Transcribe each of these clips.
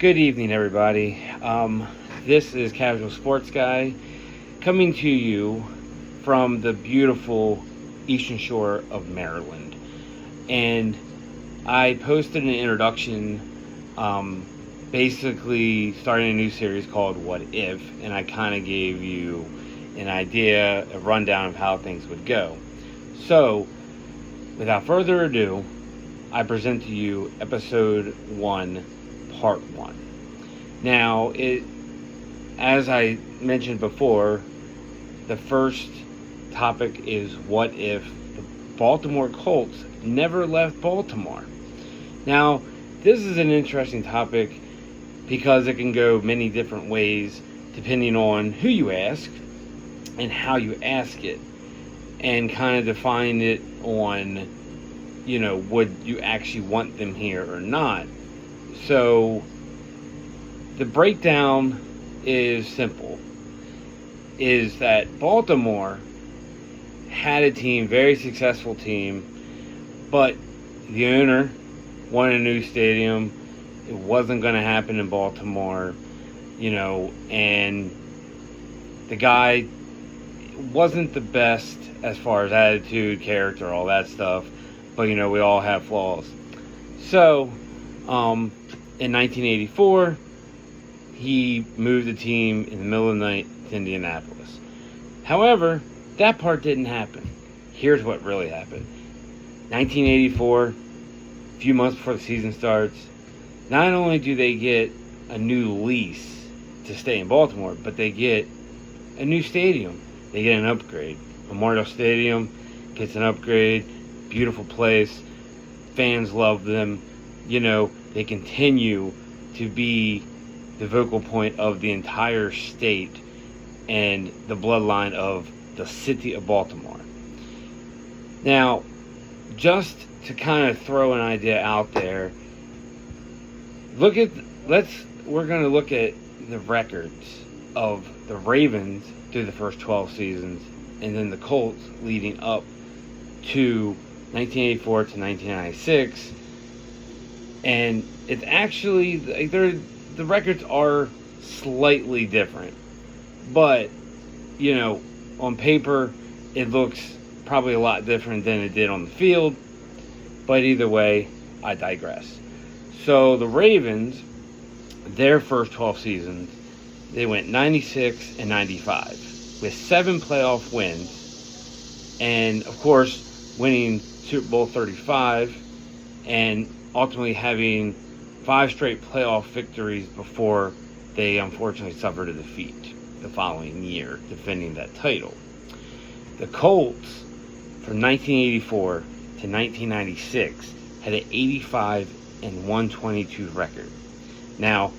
Good evening, everybody. This is Casual Sports Guy coming to you from the beautiful Eastern Shore of Maryland. And I posted an introduction, basically starting a new series called What If, and I kind of gave you an idea, a rundown of how things would go. So, without further ado, I present to you episode 1, part 1. Now, as I mentioned before, the first topic is what if the Baltimore Colts never left Baltimore? Now, this is an interesting topic because it can go many different ways depending on who you ask and how you ask it, and kind of define it on, would you actually want them here or not? So, the breakdown is simple. Is that Baltimore had a team, very successful team, but the owner wanted a new stadium. It wasn't going to happen in Baltimore, and the guy wasn't the best as far as attitude, character, all that stuff, but we all have flaws. So, in 1984, he moved the team in the middle of the night to Indianapolis. However, that part didn't happen. Here's what really happened. 1984, a few months before the season starts, not only do they get a new lease to stay in Baltimore, but they get a new stadium. They get an upgrade. Memorial Stadium gets an upgrade. Beautiful place. Fans love them. They continue to be the focal point of the entire state and the bloodline of the city of Baltimore. Now, just to kind of throw an idea out there, we're going to look at the records of the Ravens through the first 12 seasons, and then the Colts leading up to 1984 to 1996. And it's actually, the records are slightly different. But, on paper, it looks probably a lot different than it did on the field. But either way, I digress. So the Ravens, their first 12 seasons, they went 96 and 95 with 7 playoff wins. And, of course, winning Super Bowl 35 and ultimately having 5 straight playoff victories before they unfortunately suffered a defeat the following year, defending that title. The Colts, from 1984 to 1996, had an 85 and 122 record. Now,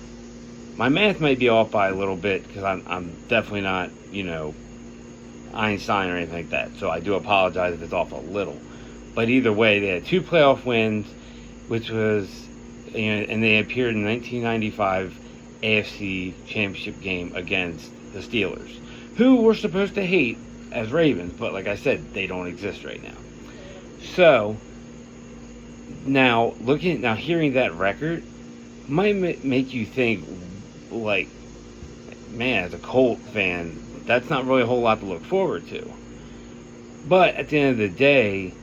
my math might be off by a little bit because I'm definitely not, Einstein or anything like that. So I do apologize if it's off a little. But either way, they had 2 playoff wins, which was, and they appeared in the 1995 AFC Championship game against the Steelers, who we're supposed to hate as Ravens, but like I said, they don't exist right now. So, now hearing that record might make you think, like, man, as a Colt fan, that's not really a whole lot to look forward to. But at the end of the day,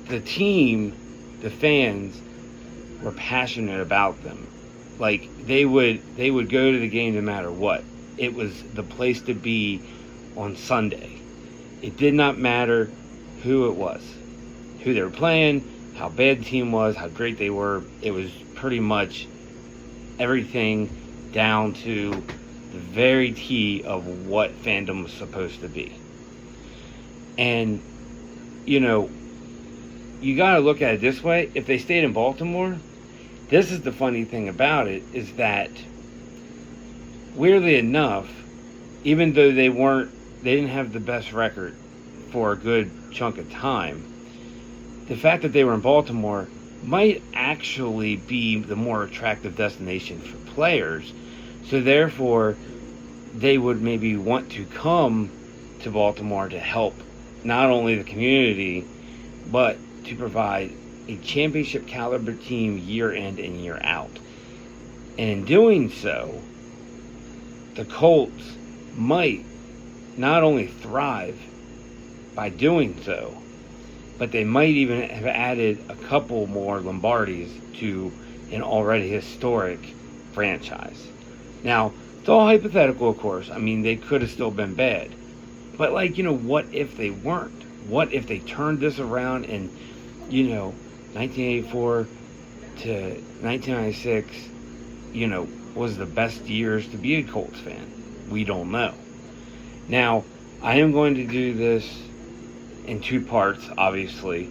the team, the fans, were passionate about them. Like, they would go to the game no matter what. It was the place to be on Sunday. It did not matter who it was, who they were playing, how bad the team was, how great they were. It was pretty much everything down to the very T of what fandom was supposed to be. And, you got to look at it this way. If they stayed in Baltimore, this is the funny thing about it, is that, weirdly enough, even though they didn't have the best record for a good chunk of time, the fact that they were in Baltimore might actually be the more attractive destination for players. So therefore, they would maybe want to come to Baltimore to help not only the community, but to provide a championship caliber team year in and year out. And in doing so, the Colts might not only thrive by doing so, but they might even have added a couple more Lombardis to an already historic franchise. Now, it's all hypothetical, of course. I mean, they could have still been bad. But, what if they weren't? What if they turned this around and, 1984 to 1996, was the best years to be a Colts fan? We don't know. Now, I am going to do this in two parts, obviously,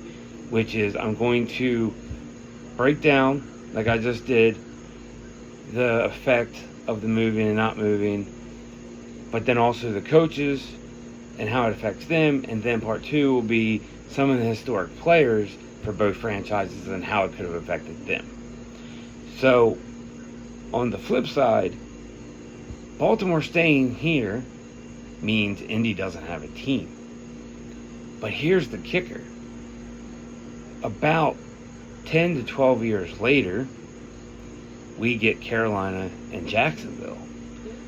which is I'm going to break down, like I just did, the effect of the moving and not moving, but then also the coaches and how it affects them, and then part two will be some of the historic players for both franchises and how it could have affected them. So, on the flip side, Baltimore staying here means Indy doesn't have a team. But here's the kicker. About 10 to 12 years later, we get Carolina and Jacksonville.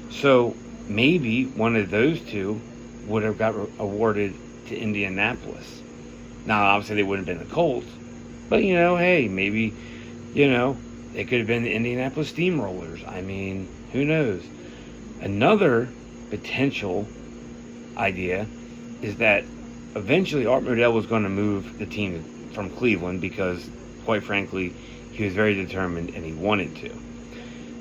So maybe one of those two would have got awarded to Indianapolis. Now, obviously, they wouldn't have been the Colts. But, hey, maybe, it could have been the Indianapolis Steamrollers. I mean, who knows? Another potential idea is that eventually Art Modell was going to move the team from Cleveland because, quite frankly, he was very determined and he wanted to.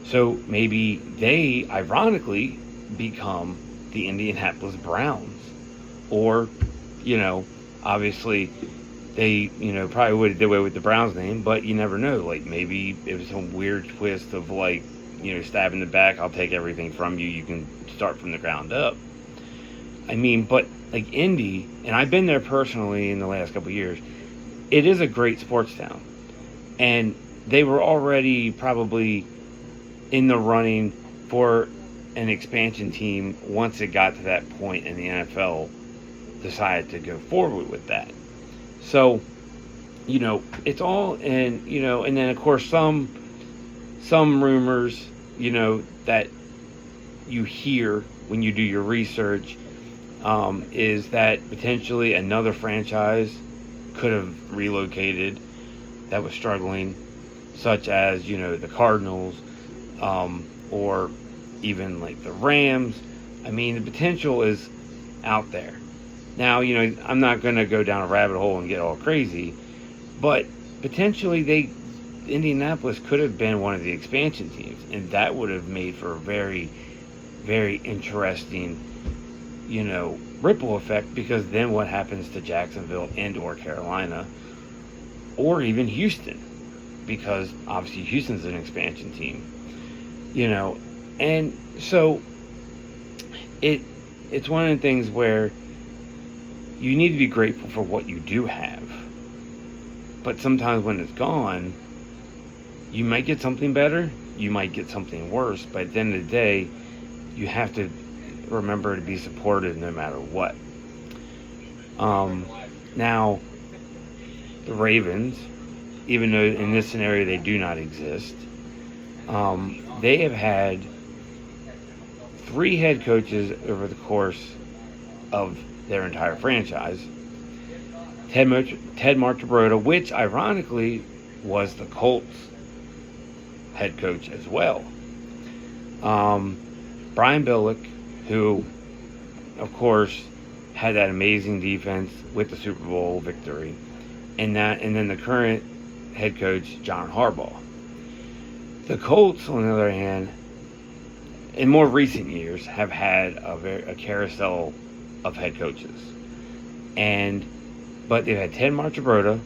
So maybe they, ironically, become the Indianapolis Browns. Or, obviously they, probably would have did away with the Browns name, but you never know. Like, maybe it was some weird twist of, stab in the back, I'll take everything from you, you can start from the ground up. I mean, but, Indy, and I've been there personally in the last couple of years, it is a great sports town. And they were already probably in the running for an expansion team once it got to that point and the NFL decided to go forward with that. So, it's all, and then of course some rumors, that you hear when you do your research, is that potentially another franchise could have relocated that was struggling, such as, the Cardinals, or even the Rams. I mean, the potential is out there. Now, I'm not going to go down a rabbit hole and get all crazy, but potentially Indianapolis could have been one of the expansion teams, and that would have made for a very, very interesting, ripple effect, because then what happens to Jacksonville and or Carolina, or even Houston, because obviously Houston's an expansion team, and so it's one of the things where you need to be grateful for what you do have. But sometimes when it's gone, you might get something better, you might get something worse, but at the end of the day, you have to remember to be supported no matter what. Now, the Ravens, even though in this scenario they do not exist, they have had 3 head coaches over the course of their entire franchise. Ted Marchibroda, which ironically was the Colts head coach as well. Brian Billick, who, of course, had that amazing defense with the Super Bowl victory, and then the current head coach, John Harbaugh. The Colts, on the other hand, in more recent years, have had a carousel of head coaches, but they've had Ted Marchibroda,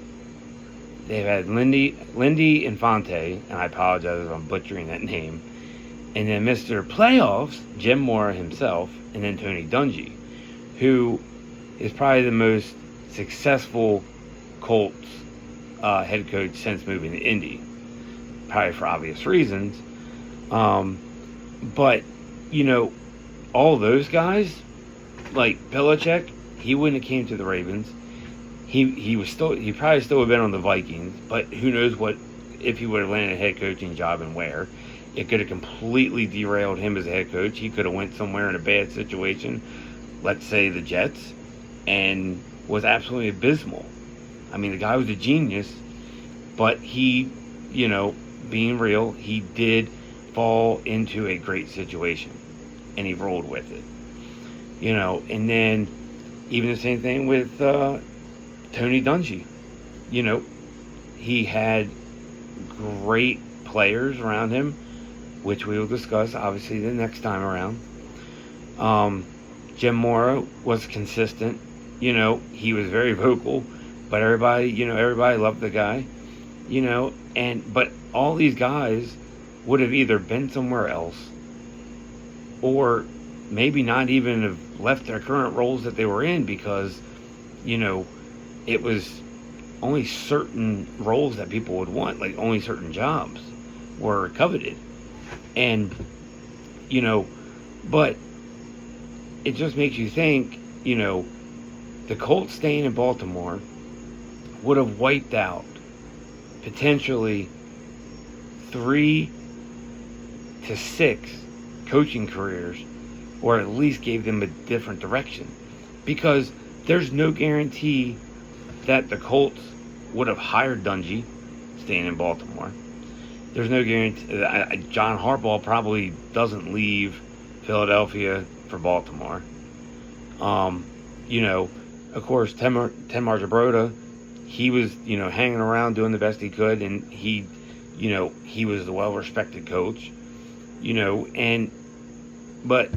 they've had Lindy Infante, and I apologize if I'm butchering that name, and then Mr. Playoffs, Jim Mora himself, and then Tony Dungy, who is probably the most successful Colts head coach since moving to Indy, probably for obvious reasons. But all those guys, like Belichick, he wouldn't have came to the Ravens. He probably still would have been on the Vikings, but who knows if he would have landed a head coaching job and where. It could have completely derailed him as a head coach. He could have went somewhere in a bad situation, let's say the Jets, and was absolutely abysmal. I mean, the guy was a genius, but he, being real, he did fall into a great situation, and he rolled with it. And then even the same thing with Tony Dungy. He had great players around him, which we will discuss obviously the next time around. Jim Mora was consistent. He was very vocal, but everybody loved the guy. But all these guys would have either been somewhere else or maybe not even have left their current roles that they were in because, it was only certain roles that people would want, like only certain jobs were coveted. And, but it just makes you think, the Colts staying in Baltimore would have wiped out potentially 3 to 6 coaching careers, or at least gave them a different direction. Because there's no guarantee that the Colts would have hired Dungy staying in Baltimore. There's no guarantee that John Harbaugh probably doesn't leave Philadelphia for Baltimore. Of course, Tim Marjabrota, he was, hanging around doing the best he could, and he was the well-respected coach, but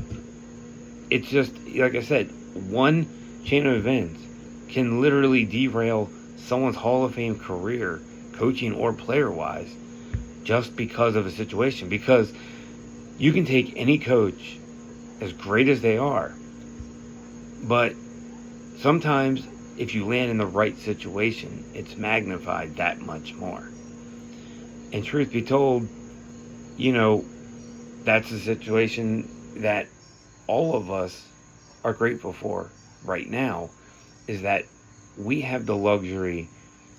it's just, like I said, one chain of events can literally derail someone's Hall of Fame career, coaching or player-wise, just because of a situation. Because you can take any coach, as great as they are, but sometimes if you land in the right situation, it's magnified that much more. And truth be told, that's a situation that all of us are grateful for right now, is that we have the luxury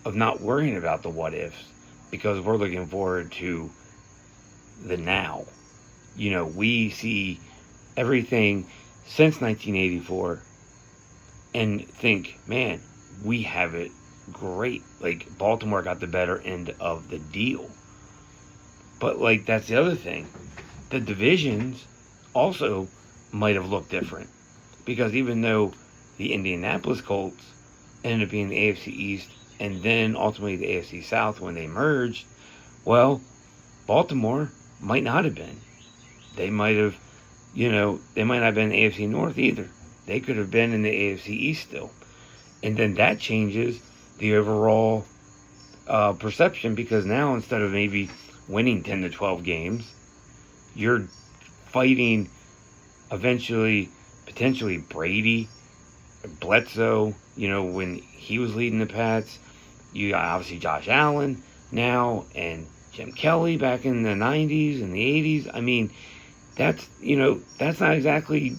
of not worrying about the what ifs because we're looking forward to the now. We see everything since 1984 and think, man, we have it great. Like, Baltimore got the better end of the deal. But, that's the other thing. The divisions also might have looked different. Because even though the Indianapolis Colts ended up being the AFC East and then ultimately the AFC South when they merged, well, Baltimore might not have been. They might have, they might not have been the AFC North either. They could have been in the AFC East still. And then that changes the overall perception, because now instead of maybe winning 10 to 12 games, you're fighting eventually, potentially Brady, Bledsoe, when he was leading the Pats. You got obviously Josh Allen now and Jim Kelly back in the 90s and the 80s. I mean, that's not exactly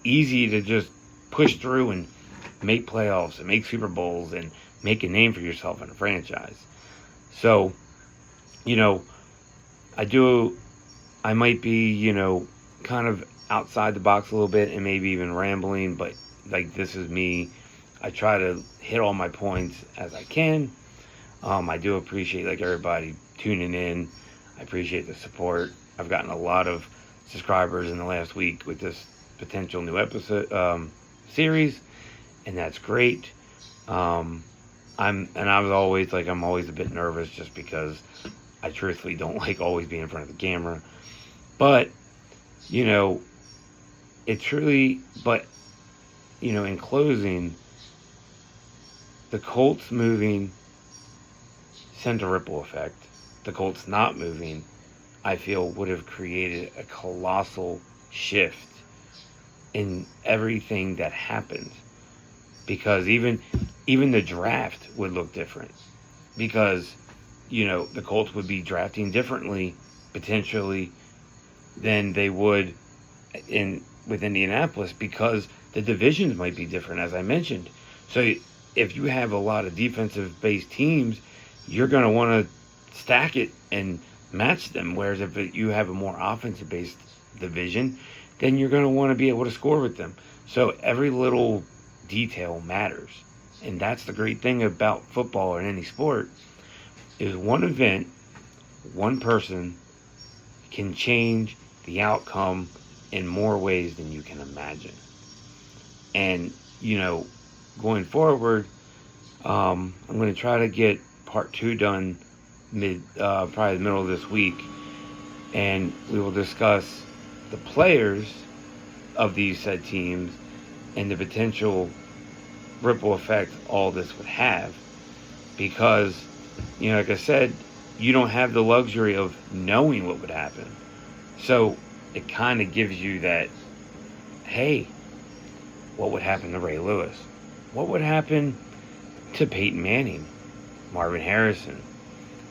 easy to just push through and make playoffs and make Super Bowls and make a name for yourself in a franchise. So, I might be, kind of outside the box a little bit and maybe even rambling, but this is me. I try to hit all my points as I can. I do appreciate everybody tuning in. I appreciate the support. I've gotten a lot of subscribers in the last week with this potential new episode series, and that's great. I'm always a bit nervous just because I truthfully don't like always being in front of the camera. But in closing, the Colts moving sent a ripple effect. The Colts not moving, I feel, would have created a colossal shift in everything that happened. Because even the draft would look different. Because, the Colts would be drafting differently, potentially, than they would with Indianapolis, because the divisions might be different, as I mentioned. So if you have a lot of defensive-based teams, you're going to want to stack it and match them. Whereas if you have a more offensive based division, then you're going to want to be able to score with them. So every little detail matters. And that's the great thing about football or any sport is one event, one person can change the outcome in more ways than you can imagine. And, going forward, I'm going to try to get part 2 done probably the middle of this week. And we will discuss the players of these said teams and the potential ripple effect all this would have. Because, like I said, you don't have the luxury of knowing what would happen. So it kind of gives you that, hey, what would happen to Ray Lewis? What would happen to Peyton Manning, Marvin Harrison?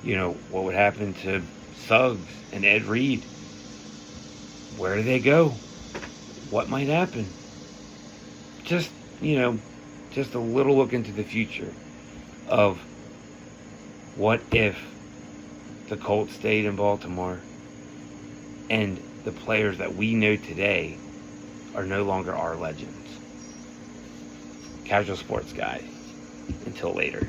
What would happen to Suggs and Ed Reed? Where do they go? What might happen? Just a little look into the future of what if the Colts stayed in Baltimore and the players that we know today are no longer our legends. Casual Sports Guy. Until later.